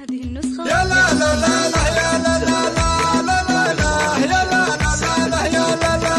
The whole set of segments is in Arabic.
هذه النسخة. يا لا لا لا لا يا لا لا لا لا لا لا يا لا لا لا يا لا لا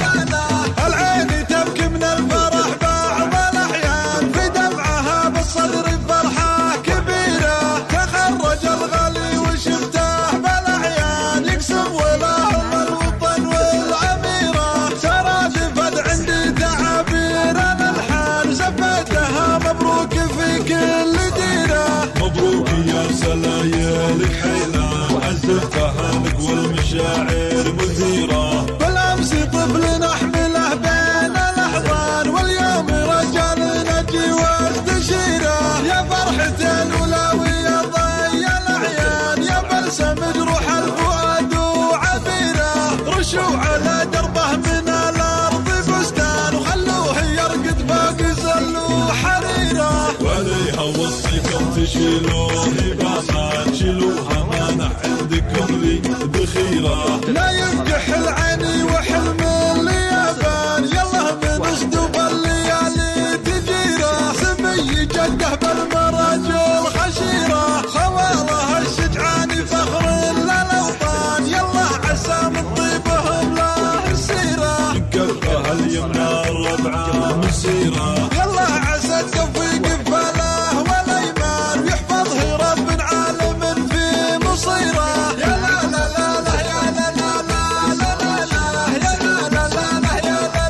لا لا. العين تبكي من الفرح بعض الأحيان، في دمعها بالصدر فرحة كبيرة. تخرج الغالي وشفته بالأعيان، يقسم ولاهم الوطن والعميرة. ترادفت عندي تعابير الألحان، سفيتها مبروك في كل ديرة. مبروك يا سلايلك حيلة، وعزفها لك والمشاعر مثيرة. بالأمس طفل نحمله بين الأحضان، واليوم رجال نجي واستشيره. يا فرحة الولاوية ضي الأعيان، يا بلسم جروح الفؤاد وعبيره. رشوا على دربه من الأرض بستان، وخلوه يرقد فوق زلوا حريره. وعليها وصيكم تشيلوه بأمان، شيلوها مانع عندكم لي بخيرة. لا ينكح العيني وحلم اليابان، يلا من اسدوب الليالي تجيره. سمي جده بالمراجل خشيره، خوالها الشجعاني فخر للأوطان. يلا عسى من طيبهم له السيره، كفها اليمنى الربعة مسيرة. يلا عسى التوفيق بفاله والايمان، ويحفظه رب عالم في مصيره. يا لا لا لا لا يا لا لا لا لا لا يا لا لا لا يا لا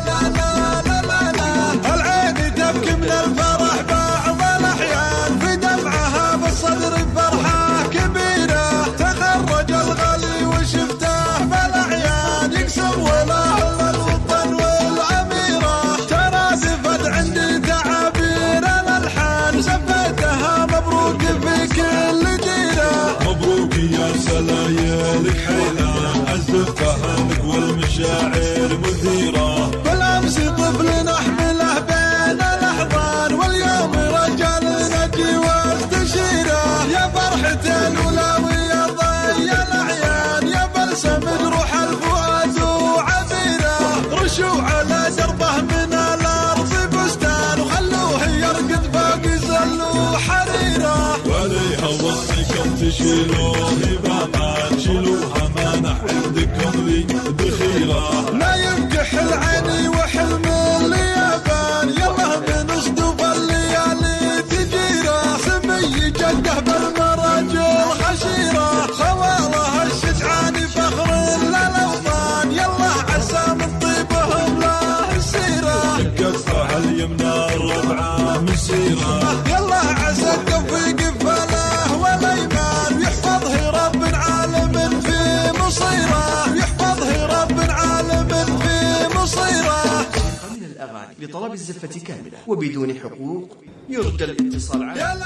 لا لا لا. العين تبكي من الفرح بعض الأحيان، في دمعها بالصدر فرحة كبيرة. تخرج الغالي وشفته بالأعيان، يقسم ولاهم الوطن والعميرة. ترادفت عندي تعابير الألحان، سفيتها مبروك في كل ديرة. مبروك يا سلايلك حيلة، عزفها لك والمشاعر مثيرة. بالأمس طفل نحمله بين الأحضان، واليوم رجال نجي واستشيره. يا فرحة الولاوية ضي الأعيان، يا بلسم جروح الفؤاد وعبيره. رشوا على دربه من الأرض بستان، وخلوه يرقد فوق زلوا حريره. وعليها وصيكم تشيلوه بأمان، شيلوها مانع عندكم لي بخيرة. لا ينكح العيني وحلم اليابان، يلا من اسدوب الليالي تجيره. سمي جده بالمراجل خشيره، خوالها الشجعاني فخر للأوطان. يلا عسى من طيبهم له السيره، كفها اليمنى الربعة مسيرة. يلا عسى التوفيق بفاله والايمان، ويحفظه رب عالم في مصيره. يحفظه رب عالم في مصيره. من الأغاني لطلب الزفة كاملة وبدون حقوق، يرجى الاتصال على